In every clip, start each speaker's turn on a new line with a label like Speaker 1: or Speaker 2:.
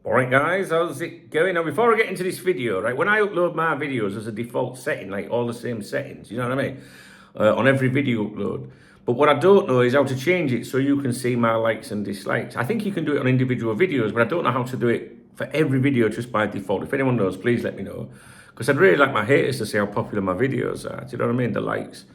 Speaker 1: Alright guys, how's it going? Now before I get into this video, right, when I upload my videos as a default setting, like all the same settings, you know what I mean? On every video upload. But what I don't know is how to change it so you can see my likes and dislikes. I think you can do it on individual videos, but I don't know how to do it for every video just by default. If anyone knows, please let me know. Because I'd really like my haters to see how popular my videos are. Do you know what I mean? The likes.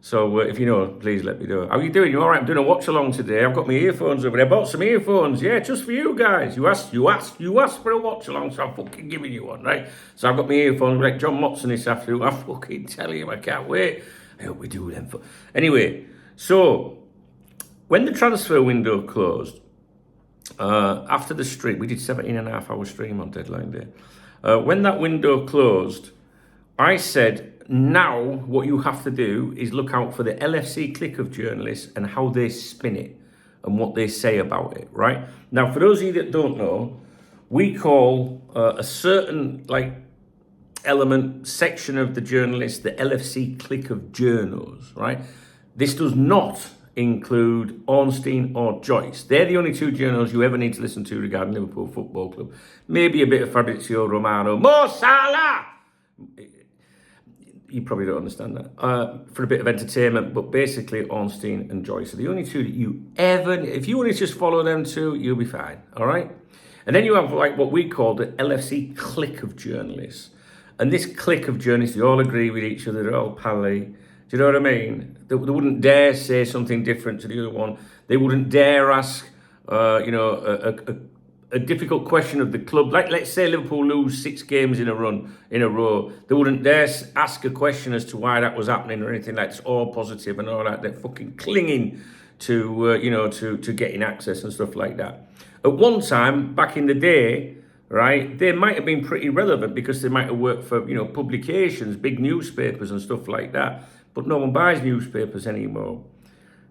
Speaker 1: So if you know, please let me know. How you doing? You all right? I'm doing a watch along today. I've got my earphones over there. I bought some earphones. Yeah, just for you guys. You asked for a watch along, so I'm fucking giving you one, right? So I've got my earphones like John Motson this afternoon. I'm fucking telling you, I can't wait. I hope we do them. Anyway, so when the transfer window closed, after the stream, we did 17.5 hour stream on deadline day. When that window closed, I said, now what you have to do is look out for the LFC clique of journalists and how they spin it and what they say about it, right? Now, for those of you that don't know, we call a certain section of the journalists the LFC clique of journos, right? This does not include Ornstein or Joyce. They're the only two journos you ever need to listen to regarding Liverpool Football Club. Maybe a bit of Fabrizio Romano. Mo Salah! You probably don't understand that. For a bit of entertainment, but basically Ornstein and Joyce are the only two that you ever, if you want to just follow them two, you'll be fine, all right? And then you have like what we call the LFC clique of journalists. And this clique of journalists, they all agree with each other, they're all pally. Do you know what I mean? They wouldn't dare say something different to the other one. They wouldn't dare ask, a difficult question of the club. Like, let's say Liverpool lose 6 games in a row. They wouldn't dare ask a question as to why that was happening or anything like that. It's all positive and all that. They're fucking clinging to, to getting access and stuff like that. At one time, back in the day, right, they might have been pretty relevant because they might have worked for, publications, big newspapers and stuff like that. But no one buys newspapers anymore.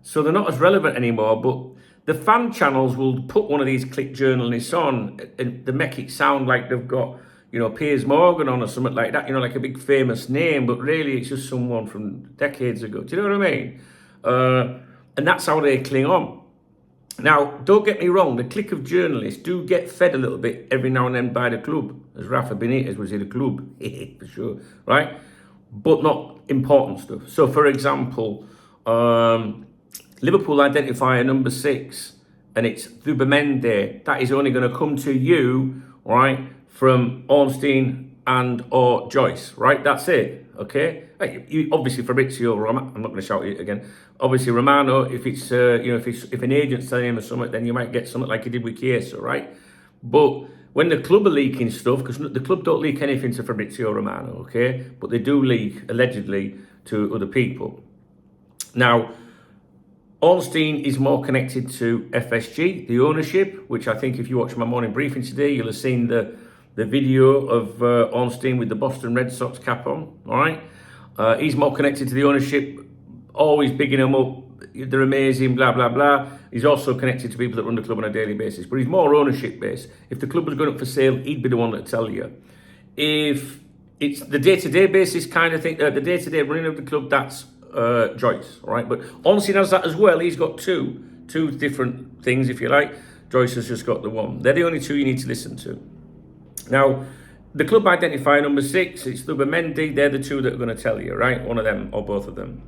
Speaker 1: So they're not as relevant anymore, but the fan channels will put one of these click journalists on and they make it sound like they've got, Piers Morgan on or something like that, like a big famous name, but really it's just someone from decades ago. Do you know what I mean? And that's how they cling on. Now, don't get me wrong, the clique of journalists do get fed a little bit every now and then by the club, as Rafa Benitez was in the club, for sure, right? But not important stuff. So, for example, Liverpool identify a number 6, and it's Zubimendi. That is only going to come to you, right, from Ornstein and or Joyce, right? That's it, okay? You, obviously, Fabrizio Romano, I'm not going to shout it again. Obviously, Romano, if it's, if an agent's telling him or something, then you might get something like he did with Chiesa, right? But when the club are leaking stuff, because the club don't leak anything to Fabrizio Romano, okay? But they do leak, allegedly, to other people. Now, Ornstein is more connected to FSG, the ownership, which I think if you watch my morning briefing today, you'll have seen the video of Ornstein with the Boston Red Sox cap on, all right? He's more connected to the ownership, always bigging them up, they're amazing, blah, blah, blah. He's also connected to people that run the club on a daily basis, but he's more ownership based. If the club was going up for sale, he'd be the one that tell you. If it's the day-to-day basis kind of thing, the day-to-day running of the club, that's Joyce, all right? But Ornstein has that as well. He's got two different things, if you like. Joyce has just got the one. They're the only two you need to listen to. Now, the club identify number 6, it's Zubimendi. They're the two that are going to tell you, right? One of them or both of them.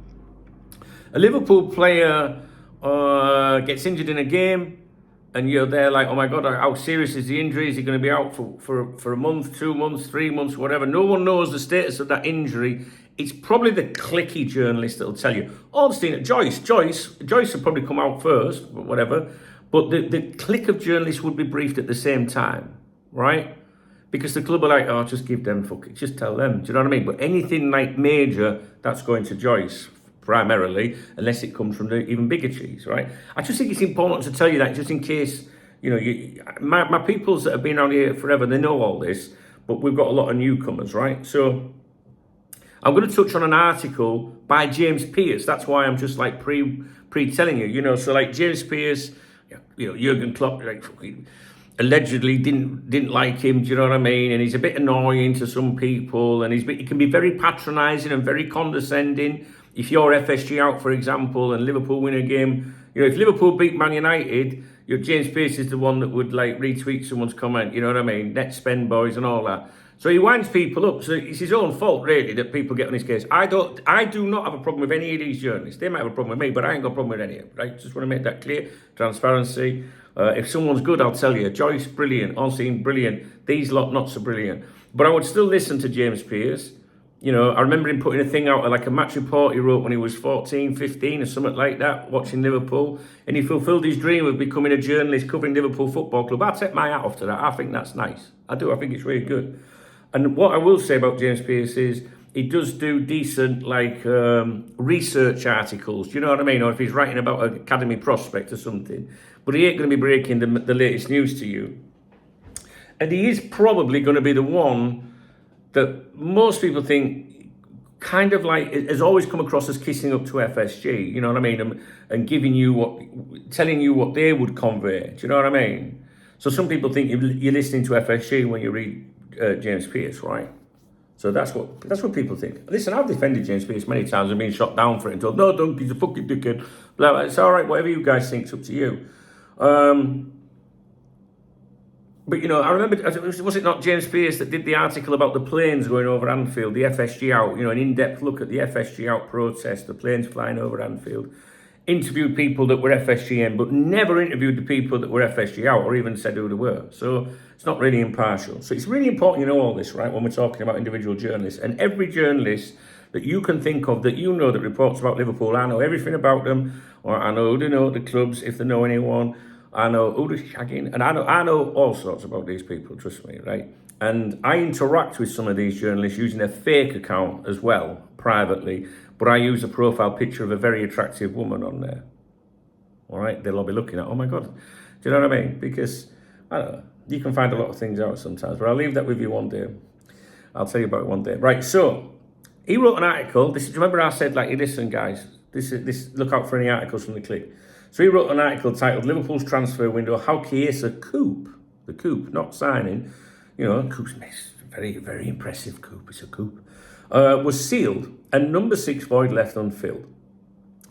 Speaker 1: A Liverpool player gets injured in a game, and you're there like, oh my God, how serious is the injury? Is he going to be out for a month, 2 months, 3 months, whatever? No one knows the status of that injury. It's probably the clicky journalist that'll tell you. Ornstein, Joyce will probably come out first, whatever. But the clique of journalists would be briefed at the same time, right? Because the club are like, oh, just give them, fuck it, just tell them. Do you know what I mean? But anything like major, that's going to Joyce primarily, unless it comes from the even bigger cheese, right? I just think it's important to tell you that just in case, my peoples that have been around here forever, they know all this, but we've got a lot of newcomers, right? So I'm going to touch on an article by James Pearce. That's why I'm just like pre-telling you, so like James Pearce, Jurgen Klopp, like allegedly didn't like him, do you know what I mean? And he's a bit annoying to some people, and he can be very patronising and very condescending. If you're FSG out, for example, and Liverpool win a game, if Liverpool beat Man United, James Pearce is the one that would like retweet someone's comment, you know what I mean? Net spend boys and all that. So he winds people up. So it's his own fault, really, that people get on his case. I do not have a problem with any of these journalists. They might have a problem with me, but I ain't got a problem with any of them, right? Just want to make that clear. Transparency. If someone's good, I'll tell you. Joyce, brilliant. Ornstein, brilliant. These lot, not so brilliant. But I would still listen to James Pearce. You know, I remember him putting a thing out, like a match report he wrote when he was 14, 15 or something like that, watching Liverpool. And he fulfilled his dream of becoming a journalist covering Liverpool Football Club. I take my hat off to that. I think that's nice. I do. I think it's really good. And what I will say about James Pearce is he does do decent, like, research articles. Do you know what I mean? Or if he's writing about an academy prospect or something. But he ain't going to be breaking the latest news to you. And he is probably going to be the one that most people think kind of like has always come across as kissing up to FSG, you know what I mean? And giving you telling you what they would convey, do you know what I mean? So some people think you're listening to FSG when you read James Pearce, right? So that's what people think. Listen, I've defended James Pearce many times and been shot down for it and told, no, don't, he's a fucking dickhead. Blah, blah. It's all right, whatever you guys think's up to you. But, you know, I remember, was it not James Pearce that did the article about the planes going over Anfield, the FSG out, you know, an in-depth look at the FSG out protest, the planes flying over Anfield, interviewed people that were FSG in, but never interviewed the people that were FSG out or even said who they were. So it's not really impartial. So it's really important you know all this, right, when we're talking about individual journalists. And every journalist that you can think of that you know that reports about Liverpool, I know everything about them, or I know who they know at the clubs, if they know anyone. I know who they're shagging, and I know all sorts about these people, trust me, right? And I interact with some of these journalists using a fake account as well, privately, but I use a profile picture of a very attractive woman on there. All right, they'll all be looking at, oh my God, do you know what I mean? Because, I don't know, you can find a lot of things out sometimes, but I'll leave that with you one day. I'll tell you about it one day. Right, so, he wrote an article, do you remember I said, like, listen guys, look out for any articles from the clip. So he wrote an article titled Liverpool's transfer window, how Chiesa coup, the coup, not signing, you know, coup's very, very impressive coup, it's a coup, was sealed and number 6 void left unfilled.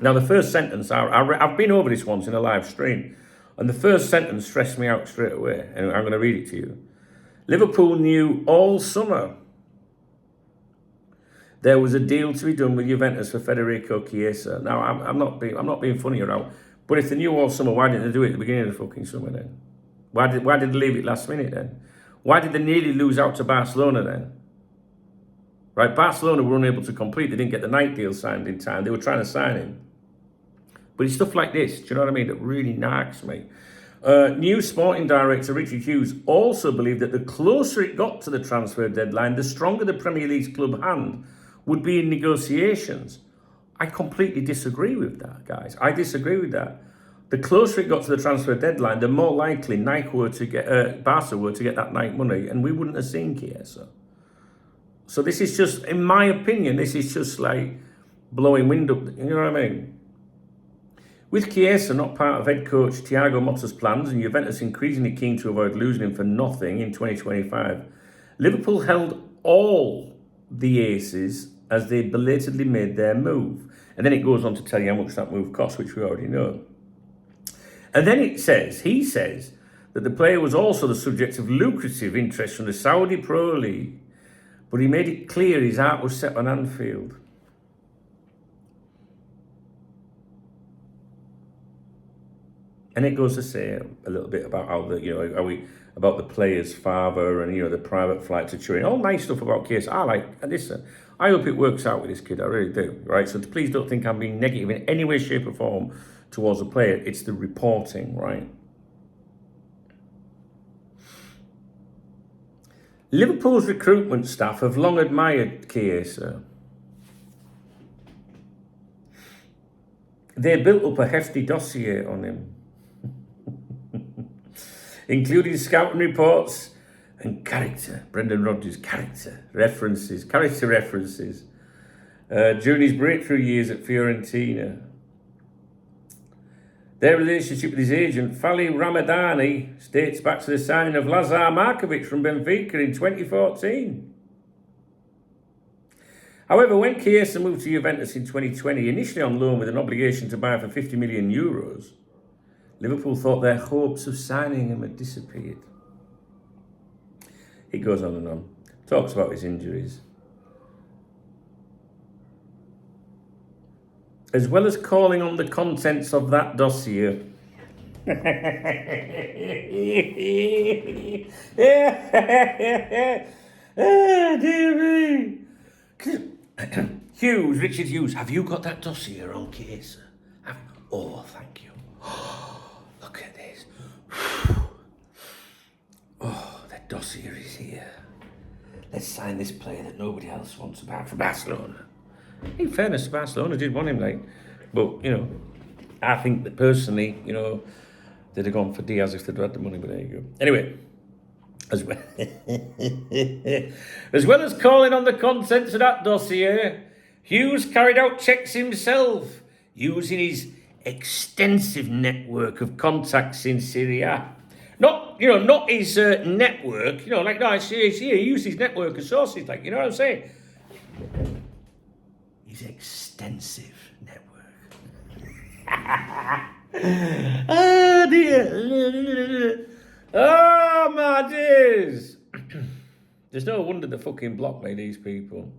Speaker 1: Now the first sentence, I've been over this once in a live stream, and the first sentence stressed me out straight away, and I'm going to read it to you. Liverpool knew all summer there was a deal to be done with Juventus for Federico Chiesa. Now I'm not being funny around. But if they knew all summer, why didn't they do it at the beginning of the fucking summer then? Why did they leave it last minute then? Why did they nearly lose out to Barcelona then? Right, Barcelona were unable to complete. They didn't get the night deal signed in time. They were trying to sign him. But it's stuff like this, do you know what I mean, that really narks me. New sporting director Richard Hughes also believed that the closer it got to the transfer deadline, the stronger the Premier League's club hand would be in negotiations. I completely disagree with that, guys. I disagree with that. The closer it got to the transfer deadline, the more likely Barca were to get that night money, and we wouldn't have seen Chiesa. So this is just, in my opinion, this is just like blowing wind up. You know what I mean? With Chiesa not part of head coach Thiago Motta's plans, and Juventus increasingly keen to avoid losing him for nothing in 2025, Liverpool held all the aces as they belatedly made their move. And then it goes on to tell you how much that move cost, which we already know. And then he says that the player was also the subject of lucrative interest from the Saudi Pro League, but he made it clear his heart was set on Anfield. And it goes to say a little bit about how about the player's father and, you know, the private flight to Turin. All nice stuff about Chiesa. I hope it works out with this kid, I really do, right? So please don't think I'm being negative in any way, shape or form towards the player. It's the reporting, right? Liverpool's recruitment staff have long admired Chiesa. They built up a hefty dossier on him, including scouting reports and Brendan Rodgers' character references during his breakthrough years at Fiorentina. Their relationship with his agent, Fali Ramadani, dates back to the signing of Lazar Markovic from Benfica in 2014. However, when Chiesa moved to Juventus in 2020, initially on loan with an obligation to buy for €50 million, Liverpool thought their hopes of signing him had disappeared. He goes on and on. Talks about his injuries. As well as calling on the contents of that dossier. Dear me. Hughes, Richard Hughes, have you got that dossier on Chiesa? Oh, thank you. Look at this. Oh, the dossier is here. Let's sign this player that nobody else wants about for Barcelona. In fairness, Barcelona did want him, like, but, you know, I think that personally, you know, they'd have gone for Diaz if they'd had the money, but there you go. Anyway, as well, as well as calling on the contents of that dossier, Hughes carried out checks himself, using his extensive network of contacts in Syria. Not his network, like, no, he used his network of sources, like, you know what I'm saying? His extensive network. Oh, dear. Oh, my dears. There's no wonder the fucking block made these people.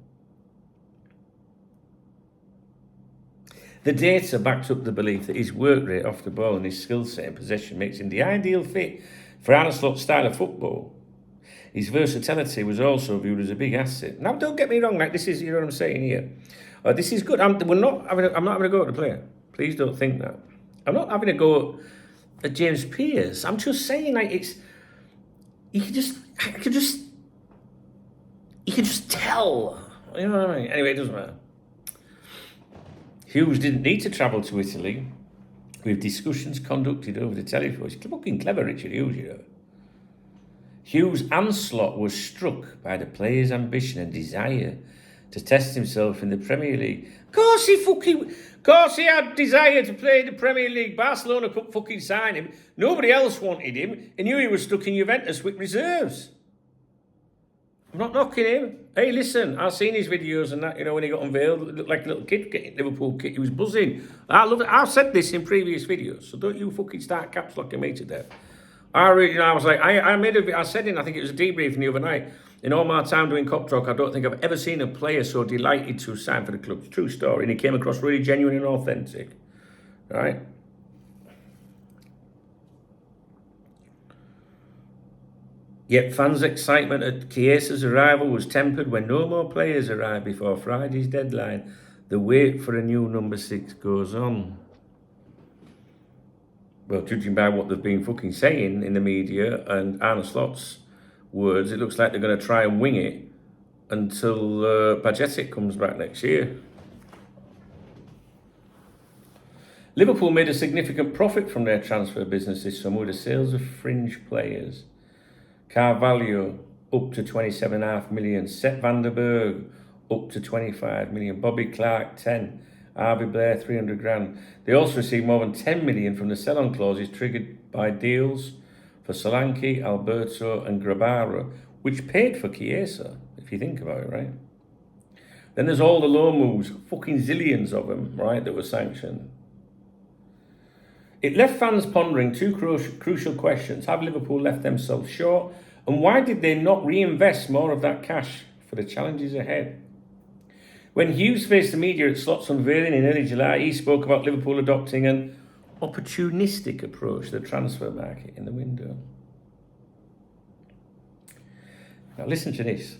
Speaker 1: The data backs up the belief that his work rate off the ball and his skill set and possession makes him the ideal fit for Arne Slot's style of football. His versatility was also viewed as a big asset. Now, don't get me wrong, like, this is, you know what I'm saying here. This is good. I'm not having a go at the player. Please don't think that. I'm not having a go at James Pearce. I'm just saying, like, you could just tell. You know what I mean? Anyway, it doesn't matter. Hughes didn't need to travel to Italy with discussions conducted over the telephone. He's fucking clever, Richard Hughes, you know. Hughes and Slot was struck by the player's ambition and desire to test himself in the Premier League. Of course he had desire to play in the Premier League. Barcelona couldn't fucking sign him. Nobody else wanted him. He knew he was stuck in Juventus with reserves. I'm not knocking him. Hey, listen, I've seen his videos and that, when he got unveiled, it looked like a little kid getting Liverpool kit. He was buzzing. I love it. I've said this in previous videos, so don't you fucking start caps locking me to death. I was like, I said I think it was a debriefing the other night. In all my time doing KopTalk, I don't think I've ever seen a player so delighted to sign for the club. It's a true story, and he came across really genuine and authentic. Right? Yet fans' excitement at Chiesa's arrival was tempered when no more players arrived before Friday's deadline. The wait for a new number 6 goes on. Well, judging by what they've been fucking saying in the media and Arne Slot's words, it looks like they're going to try and wing it until Bajcetic comes back next year. Liverpool made a significant profit from their transfer business this summer with the sales of fringe players. Carvalho up to 27.5 million, Seth van der Berg up to 25 million, Bobby Clark 10, Harvey Blair 300 grand. They also received more than 10 million from the sell-on clauses triggered by deals for Solanke, Alberto and Grabara, which paid for Chiesa, if you think about it, right? Then there's all the loan moves, fucking zillions of them, right, that were sanctioned. It left fans pondering two crucial questions. Have Liverpool left themselves short? And why did they not reinvest more of that cash for the challenges ahead? When Hughes faced the media at Slot's unveiling in early July, he spoke about Liverpool adopting an opportunistic approach to the transfer market in the window. Now listen to this.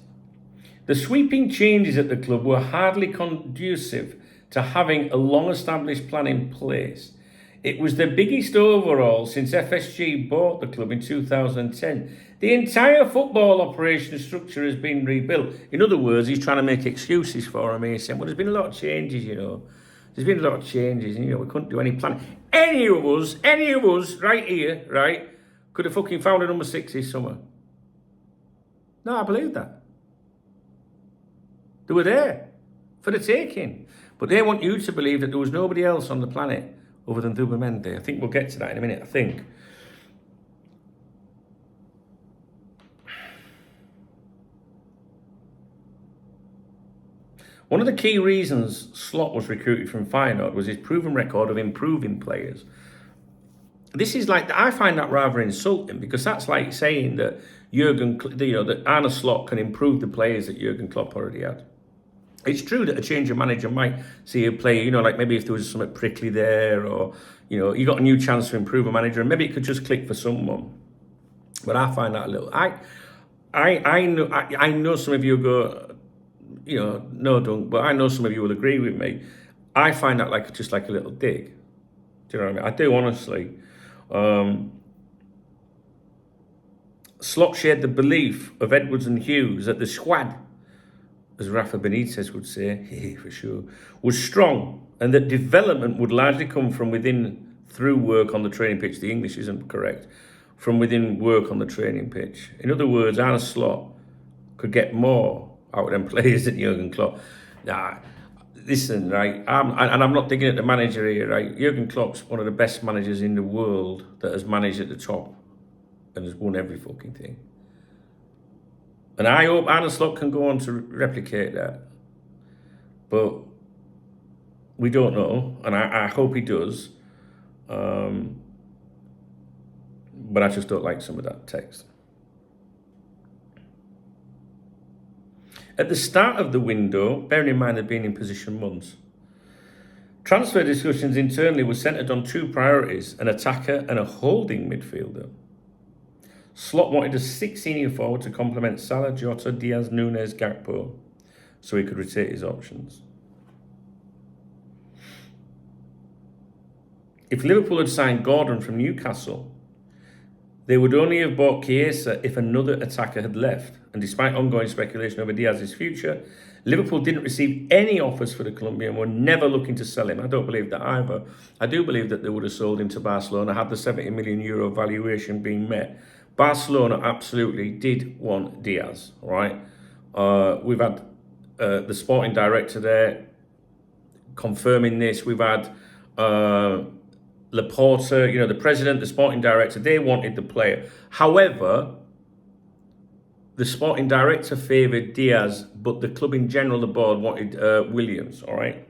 Speaker 1: The sweeping changes at the club were hardly conducive to having a long-established plan in place. It was the biggest overhaul since FSG bought the club in 2010. The entire football operation structure has been rebuilt. In other words, he's trying to make excuses for him. He's saying, well, there's been a lot of changes, There's been a lot of changes, and, we couldn't do any planning. Any of us right here, right, could have fucking found a number 6 this summer. No, I believe that. They were there for the taking. But they want you to believe that there was nobody else on the planet other than Zubimendi. I think we'll get to that in a minute, I think. One of the key reasons Slot was recruited from Feyenoord was his proven record of improving players. this is like, I find that rather insulting, because that's like saying that that Arne Slot can improve the players that Jurgen Klopp already had. It's true that a change of manager might see a player, like maybe if there was something prickly there, or, you got a new chance to improve a manager, and maybe it could just click for someone. But I find that a little, I know some of you go, no, don't, but I know some of you will agree with me. I find that just like a little dig. Do you know what I mean? I do, honestly. Slot shared the belief of Edwards and Hughes that the squad, as Rafa Benitez would say, for sure, was strong, and that development would largely come from within through work on the training pitch. The English isn't correct. From within work on the training pitch. In other words, Arne Slot could get more out of them players than Jurgen Klopp. Nah, listen, right, I'm not digging at the manager here, right? Jurgen Klopp's one of the best managers in the world that has managed at the top and has won every fucking thing. And I hope Arne Slot can go on to replicate that. But we don't know, and I hope he does. But I just don't like some of that text. At the start of the window, bearing in mind they've been in position months, transfer discussions internally were centred on two priorities: an attacker and a holding midfielder. Slot wanted a 6 senior forward to complement Salah, Jota, Diaz, Núñez, Gakpo, so he could rotate his options. If Liverpool had signed Gordon from Newcastle, they would only have bought Chiesa if another attacker had left. And despite ongoing speculation over Diaz's future, Liverpool didn't receive any offers for the Colombian and were never looking to sell him. I don't believe that either. I do believe that they would have sold him to Barcelona had the €70 million valuation been met. Barcelona absolutely did want Diaz, right? We've had the sporting director there confirming this. We've had Laporta, the president, the sporting director, they wanted the player. However, the sporting director favoured Diaz, but the club in general, the board, wanted Williams, all right?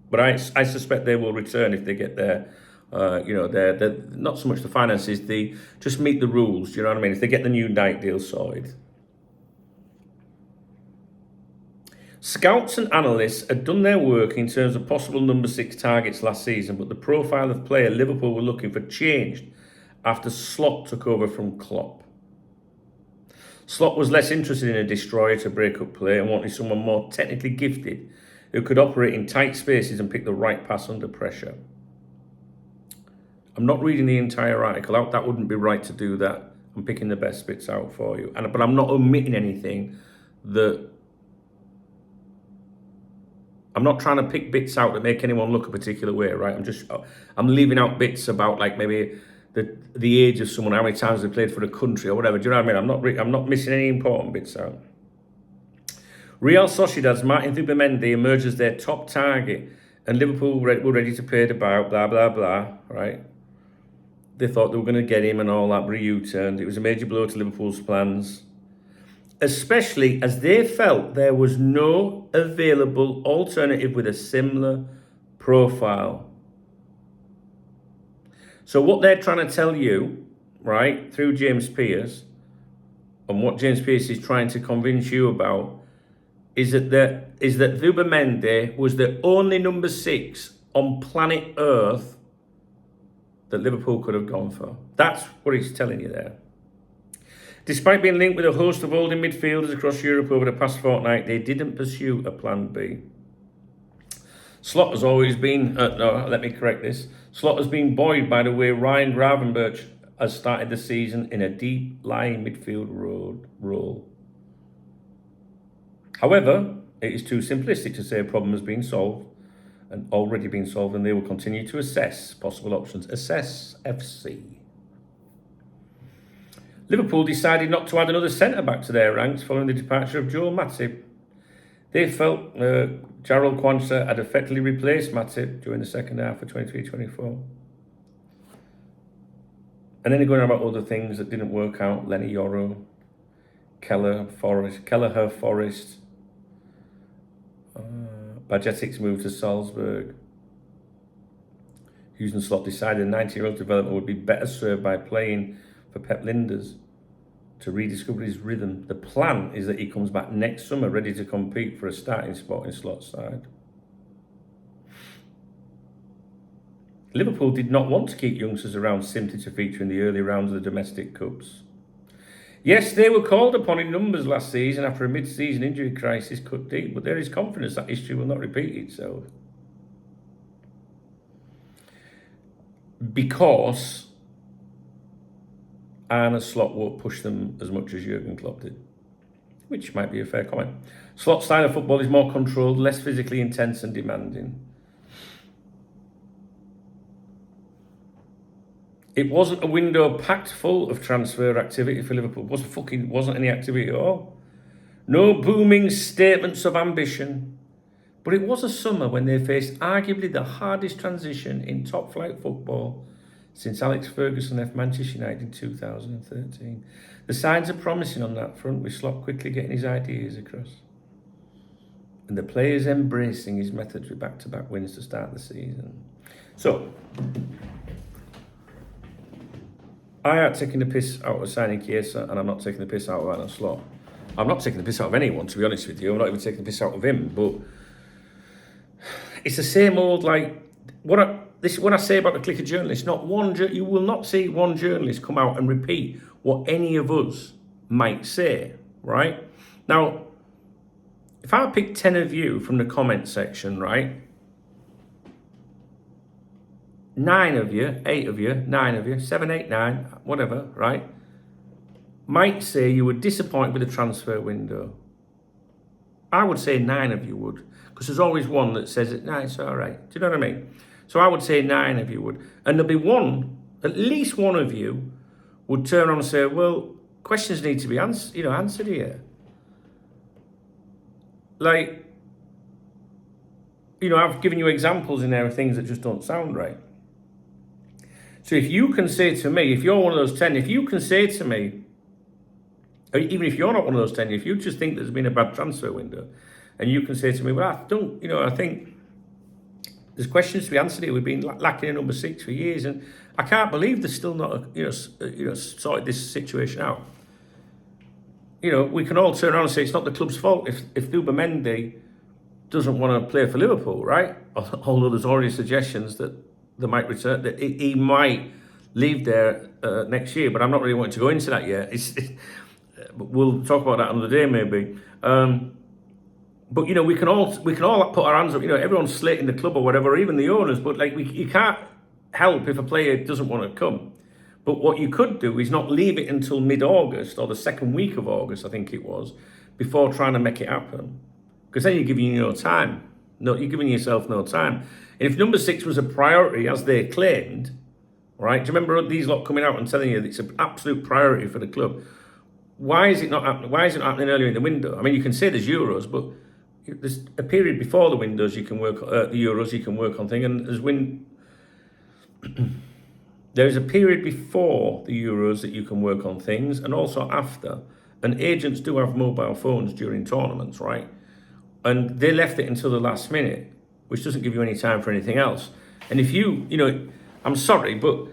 Speaker 1: But I suspect they will return if they get their, they're not so much the finances, they just meet the rules, do you know what I mean? If they get the new night deal sorted. Scouts and analysts had done their work in terms of possible number 6 targets last season, but the profile of player Liverpool were looking for changed after Slot took over from Klopp. Slot was less interested in a destroyer to break up play and wanted someone more technically gifted who could operate in tight spaces and pick the right pass under pressure. I'm not reading the entire article out. That wouldn't be right to do that. I'm picking the best bits out for you. But I'm not omitting anything that... I'm not trying to pick bits out that make anyone look a particular way, right? I'm leaving out bits about like maybe the age of someone, how many times they played for the country or whatever. Do you know what I mean? I'm not missing any important bits out. Real Sociedad's Martin Zubimendi emerged as their top target, and Liverpool were ready to pay the bow, blah, blah, blah, right? They thought they were going to get him and all that, but he U-turned. It was a major blow to Liverpool's plans, especially as they felt there was no available alternative with a similar profile. So what they're trying to tell you, right, through James Pearce, and what James Pearce is trying to convince you about, is that Zubimendi was the only number 6 on planet Earth that Liverpool could have gone for. That's what he's telling you there. Despite being linked with a host of holding midfielders across Europe over the past fortnight, they didn't pursue a plan B. Slot has always been, let me correct this. Slot has been buoyed by the way Ryan Gravenberch has started the season in a deep-lying midfield role. However, it is too simplistic to say a problem has been solved and already been solved, and they will continue to assess possible options. Assess FC. Liverpool decided not to add another centre-back to their ranks following the departure of Joel Matip. They felt Jarrell Quansah had effectively replaced Matip during the second half of 23-24. And then they're going on about other things that didn't work out. Lenny Yoro, Kelleher Forest, Bajetic's move to Salzburg, Hughes and Slot decided the 19-year-old development would be better served by playing for Pep Linders to rediscover his rhythm. The plan is that he comes back next summer ready to compete for a starting spot in Slot's side. Liverpool did not want to keep youngsters around simply to feature in the early rounds of the domestic cups. Yes, they were called upon in numbers last season after a mid-season injury crisis cut deep, but there is confidence that history will not repeat itself. Because Arne Slot won't push them as much as Jurgen Klopp did, which might be a fair comment. Slot's style of football is more controlled, less physically intense and demanding. It wasn't a window packed full of transfer activity for Liverpool. Wasn't any activity at all. No booming statements of ambition. But it was a summer when they faced arguably the hardest transition in top-flight football since Alex Ferguson left Manchester United in 2013. The signs are promising on that front, with Slot quickly getting his ideas across. And the players embracing his methods with back-to-back wins to start the season. So, I am taking the piss out of signing Chiesa, and I'm not taking the piss out of Arne Slot. I'm not taking the piss out of anyone, to be honest with you. I'm not even taking the piss out of him, but it's the same old, like, what I say about the clique of journalists. You will not see one journalist come out and repeat what any of us might say, right? Now, if I pick 10 of you from the comment section, right? 9 of you, 8 of you, 9 of you, 7, 8, 9, whatever, right, might say you were disappointed with the transfer window. I would say 9 of you would, because there's always one that says, no, it's all right. Do you know what I mean? So I would say 9 of you would. And there'll be one, at least one of you, would turn around and say, well, questions need to be answered here. Like, I've given you examples in there of things that just don't sound right. So if you can say to me, if you're one of those 10, if you can say to me, or even if you're not one of those 10, if you just think there's been a bad transfer window, and you can say to me, well, I think there's questions to be answered here. We've been lacking a number 6 for years, and I can't believe they're still not, sorted this situation out. We can all turn around and say it's not the club's fault if Zubimendi doesn't want to play for Liverpool, right? Although there's already suggestions that they might return, that he might leave there next year, but I'm not really wanting to go into that yet. We'll talk about that another day, maybe. But we can all put our hands up. Everyone's slating the club or whatever, or even the owners. But you can't help if a player doesn't want to come. But what you could do is not leave it until mid-August or the second week of August, I think it was, before trying to make it happen. Because then you're giving you no time. No, you're giving yourself no time. And if number 6 was a priority, as they claimed, right? Do you remember these lot coming out and telling you that it's an absolute priority for the club? Why is it not happening? Why is it not happening earlier in the window? I mean, you can say there's Euros, but there's a period before the windows you can work the Euros. You can work on things, and there's a period before the Euros that you can work on things, and also after. And agents do have mobile phones during tournaments, right? And they left it until the last minute, which doesn't give you any time for anything else. And if I'm sorry, but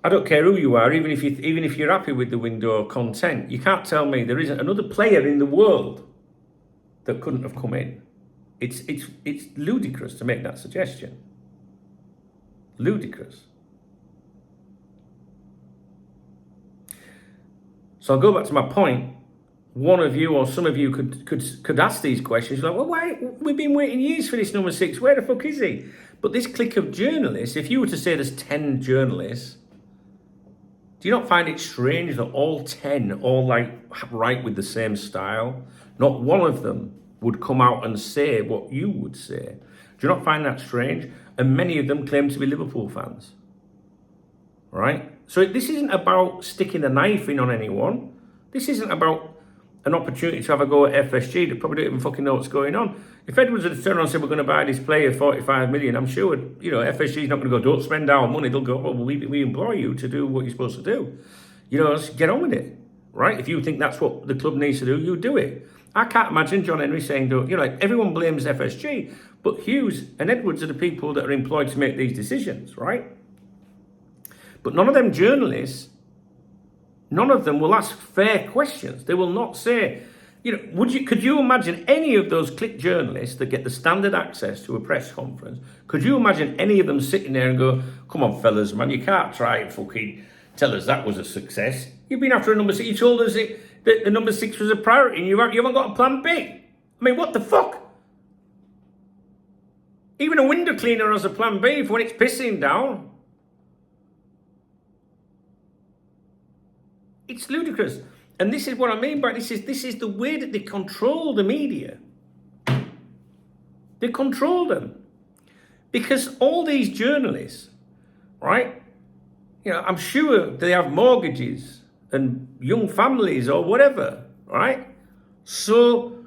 Speaker 1: I don't care who you are, even if you're happy with the window or content, you can't tell me there isn't another player in the world that couldn't have come in. It's ludicrous to make that suggestion. Ludicrous. So I'll go back to my point. One of you or some of you could ask these questions. Like, well, why? We've been waiting years for this number 6. Where the fuck is he? But this clique of journalists, if you were to say there's 10 journalists, do you not find it strange that all 10 all write with the same style? Not one of them would come out and say what you would say. Do you not find that strange? And many of them claim to be Liverpool fans. Right? So this isn't about sticking a knife in on anyone. This isn't about an opportunity to have a go at FSG that probably don't even fucking know what's going on. If Edwards had turned around and said, we're going to buy this player 45 million, I'm sure, FSG's not going to go, don't spend our money. They'll go, well, we employ you to do what you're supposed to do. Just get on with it, right? If you think that's what the club needs to do, you do it. I can't imagine John Henry saying, like everyone blames FSG, but Hughes and Edwards are the people that are employed to make these decisions, right? But none of them journalists, none of them will ask fair questions. They will not say, could you imagine any of those click journalists that get the standard access to a press conference? Could you imagine any of them sitting there and go, come on, fellas, man, you can't try and fucking tell us that was a success. You've been after a number 6. You told us that the number 6 was a priority and you haven't got a plan B. I mean, what the fuck? Even a window cleaner has a plan B for when it's pissing down. It's ludicrous. And this is what I mean by this is the way that they control the media. They control them. Because all these journalists, right? I'm sure they have mortgages and young families or whatever, right? So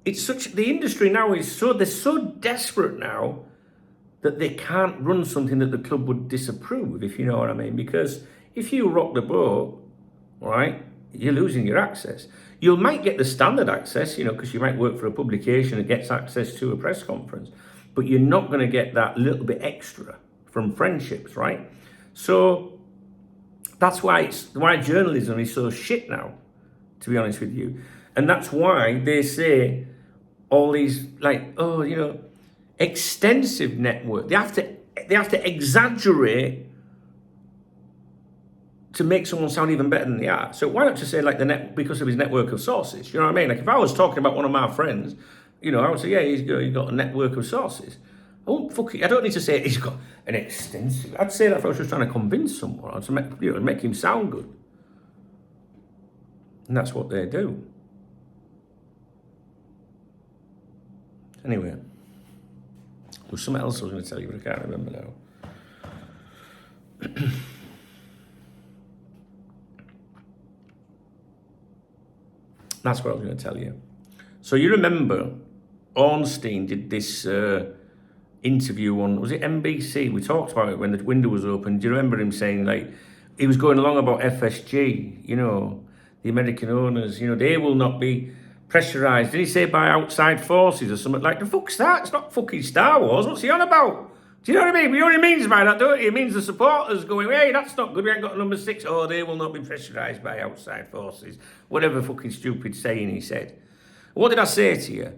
Speaker 1: the industry now they're so desperate now that they can't run something that the club would disapprove, if you know what I mean. Because if you rock the boat, right, you're losing your access. You might get the standard access, because you might work for a publication that gets access to a press conference, but you're not going to get that little bit extra from friendships, right? So that's why journalism is so shit now, to be honest with you. And that's why they say all these extensive network. They have to exaggerate to make someone sound even better than they are. So why not just say because of his network of sources? You know what I mean? Like if I was talking about one of my friends, I would say, yeah, he's got a network of sources. I don't need to say he's got an extensive. I'd say that if I was just trying to convince someone, to make him sound good. And that's what they do. Anyway, there's something else I was going to tell you, but I can't remember now. That's what I was going to tell you. So you remember Ornstein did this interview on, was it NBC? We talked about it when the window was open. Do you remember him saying, he was going along about FSG, the American owners, they will not be pressurised. Did he say by outside forces or something? Like, the fuck's that? It's not fucking Star Wars. What's he on about? Do you know what I mean? You know what he means by that, don't you? It means the supporters going, hey, that's not good, we ain't got number 6. Oh, they will not be pressurised by outside forces. Whatever fucking stupid saying he said. What did I say to you?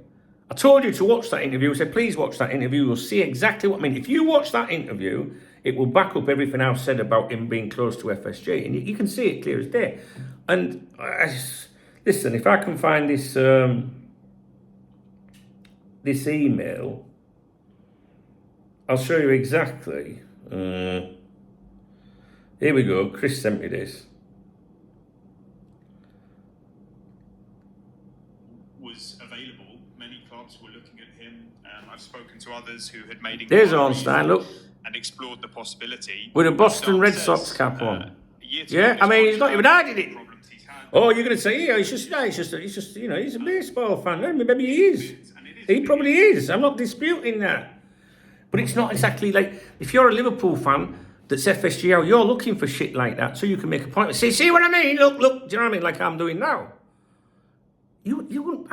Speaker 1: I told you to watch that interview. I said, please watch that interview. You'll see exactly what I mean. If you watch that interview, it will back up everything I've said about him being close to FSG. And you can see it clear as day. And listen, if I can find this email, I'll show you exactly. Here we go. Chris sent me this.
Speaker 2: Was available. Many clubs were looking at him. I've spoken to others who had made
Speaker 1: There's Ornstein, look.
Speaker 2: And explored the possibility.
Speaker 1: With a Boston Red Sox cap on. Yeah, I mean, he's not even hiding it. Oh, you're going to say, yeah, he's just, he's a baseball fan. Maybe he is. He probably is. I'm not disputing that. But it's not exactly like, if you're a Liverpool fan that's FSGL, you're looking for shit like that so you can make a point. See what I mean? Look, do you know what I mean? Like I'm doing now. You wouldn't,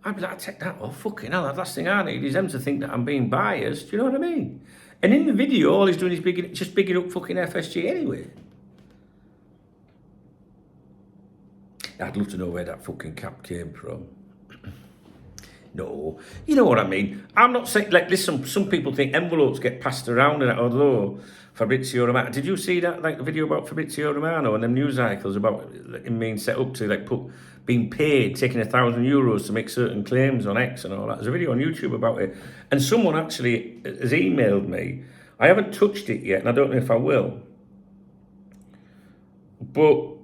Speaker 1: I'd be like, I'd take that off. Fucking hell, the last thing I need is them to think that I'm being biased. Do you know what I mean? And in the video, all he's doing is bigging up fucking FSG anyway. I'd love to know where that fucking cap came from. No, you know what I mean. I'm not saying, listen, some people think envelopes get passed around, and although Fabrizio Romano, did you see that, the video about Fabrizio Romano and them news articles about him being set up to, being paid, taking €1,000 to make certain claims on X and all that? There's a video on YouTube about it. And someone actually has emailed me. I haven't touched it yet, and I don't know if I will. But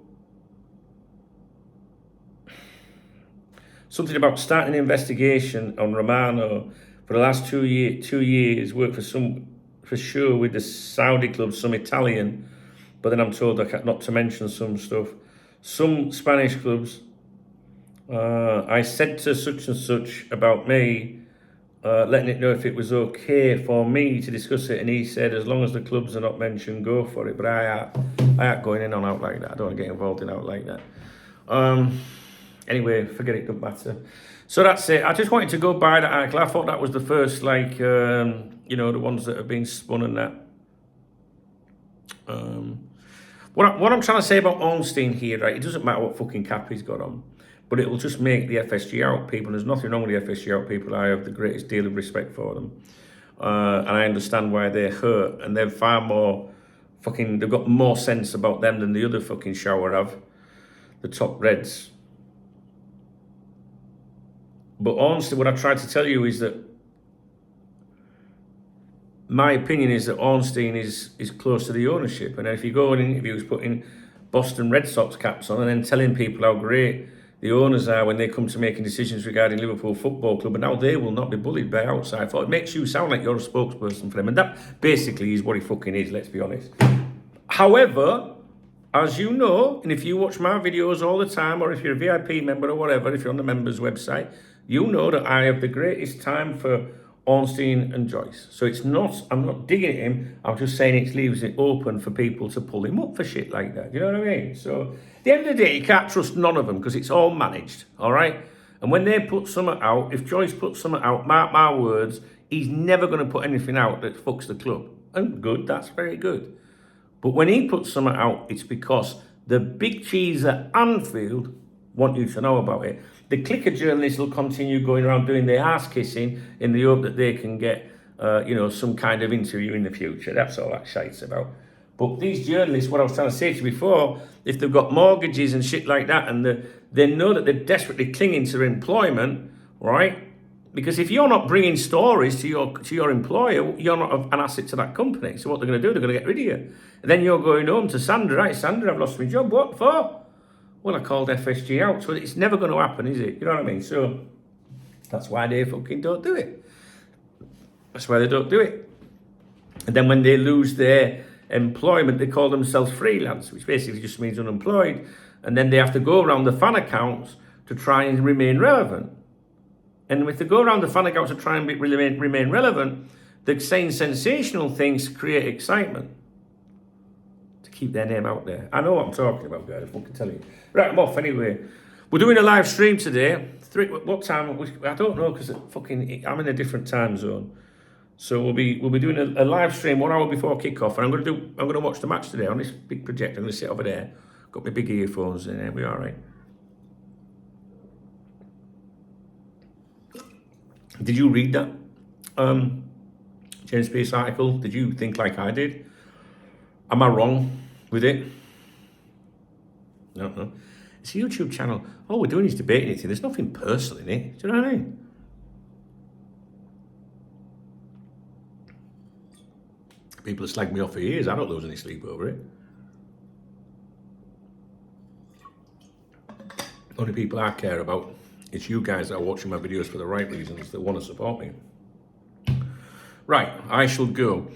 Speaker 1: something about starting an investigation on Romano for the last 2 years, worked for sure with the Saudi club, some Italian, but then I'm told not to mention some stuff. Some Spanish clubs. I said to such and such about me, letting it know if it was okay for me to discuss it, and he said, as long as the clubs are not mentioned, go for it. But I ain't going in on out like that. I don't want to get involved in out like that. Anyway, forget it, don't matter. So that's it. I just wanted to go by that article. I thought that was the first, like, you know, the ones that have been spun and that. What I'm trying to say about Ornstein here, right, it doesn't matter what fucking cap he's got on, but it will just make the FSG out people. There's nothing wrong with the FSG out people. I have the greatest deal of respect for them. And I understand why they're hurt, and they're far more fucking, they've got more sense about them than the other fucking shower have, the top Reds. But honestly, what I tried to tell you is that my opinion is that Ornstein is close to the ownership. And if you go in interviews putting Boston Red Sox caps on and then telling people how great the owners are when they come to making decisions regarding Liverpool Football Club, and now they will not be bullied by outside thought. It makes you sound like you're a spokesperson for them. And that basically is what he fucking is, let's be honest. However, as you know, and if you watch my videos all the time, or if you're a VIP member or whatever, if you're on the members website, you know that I have the greatest time for Ornstein and Joyce. So it's not, I'm not digging at him, I'm just saying it leaves it open for people to pull him up for shit like that. You know what I mean? So at the end of the day, you can't trust none of them because it's all managed, all right? And when they put something out, if Joyce puts something out, mark my words, he's never going to put anything out that fucks the club. And good, that's very good. But when he puts something out, it's because the big Chiesa Anfield want you to know about it. The clicker journalists will continue going around doing their ass kissing in the hope that they can get, you know, some kind of interview in the future. That's all that shite's about. But these journalists, what I was trying to say to you before, if they've got mortgages and shit like that, and they know that they're desperately clinging to their employment, right? Because if you're not bringing stories to your employer, you're not an asset to that company. So what they're going to do, they're going to get rid of you. And then you're going home to Sandra, right? Sandra, I've lost my job. What for? Well, I called FSG out. So it's never going to happen, is it? You know what I mean? So that's why they fucking don't do it. That's why they don't do it. And then when they lose their employment, they call themselves freelance, which basically just means unemployed. And then they have to go around the fan accounts to try and remain relevant. And if they go around the fan accounts to try and remain relevant, they're saying sensational things to create excitement, to keep their name out there. I know what I'm talking about, guys. I fucking tell you. Right, I'm off anyway. We're doing a live stream today. What time? I don't know because I'm in a different time zone. So we'll be doing a live stream 1 hour before kickoff, and I'm going to watch the match today on this big projector. I'm going to sit over there. Got my big earphones in there. We're all right. Did you read that James Pearce article? Did you think like I did? Am I wrong with it? No. It's a YouTube channel. All we're doing is debating it. There's nothing personal in it. Do you know what I mean? People have slagged me off for years. I don't lose any sleep over it. Only people I care about, it's you guys that are watching my videos for the right reasons, that want to support me. Right, I shall go.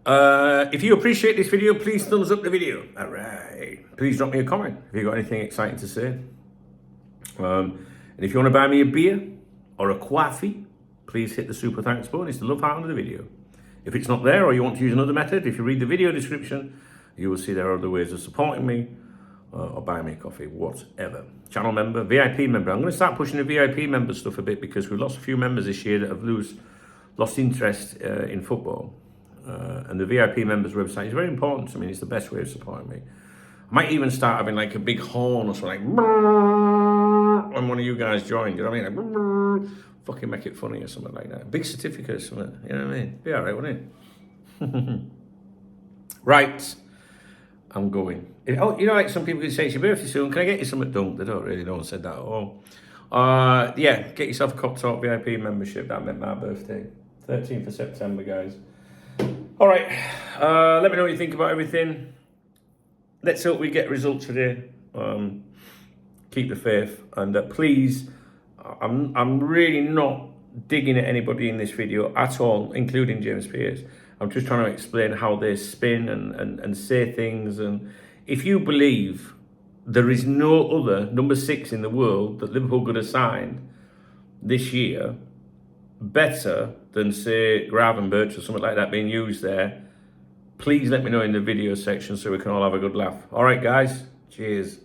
Speaker 1: If you appreciate this video, please thumbs up the video. All right. Please drop me a comment if you've got anything exciting to say. And if you want to buy me a beer or a coffee, please hit the super thanks button. It's the love heart under the video. If it's not there or you want to use another method, if you read the video description, you will see there are other ways of supporting me or buying me a coffee, whatever. Channel member, VIP member. I'm going to start pushing the VIP member stuff a bit because we've lost a few members this year that have lost interest in football. And the VIP members website is very important to me. It's the best way of supporting me. I might even start having like a big horn or something like when one of you guys joined. You know what I mean? Like, fucking make it funny or something like that. Big certificate or something. You know what I mean? Be all right, wouldn't it? Right. I'm going. You know, like some people can say it's your birthday soon. Can I get you something done? They don't really. No one said that at all. Yeah, get yourself a KopTalk VIP membership. That meant my birthday. 13th of September, guys. All right. Let me know what you think about everything. Let's hope we get results today. Keep the faith. And please, I'm really not digging at anybody in this video at all, including James Pearce. I'm just trying to explain how they spin and say things. And if you believe there is no other number 6 in the world that Liverpool could have signed this year better than, say, Gravenberch or something like that being used there, please let me know in the video section so we can all have a good laugh. All right, guys. Cheers.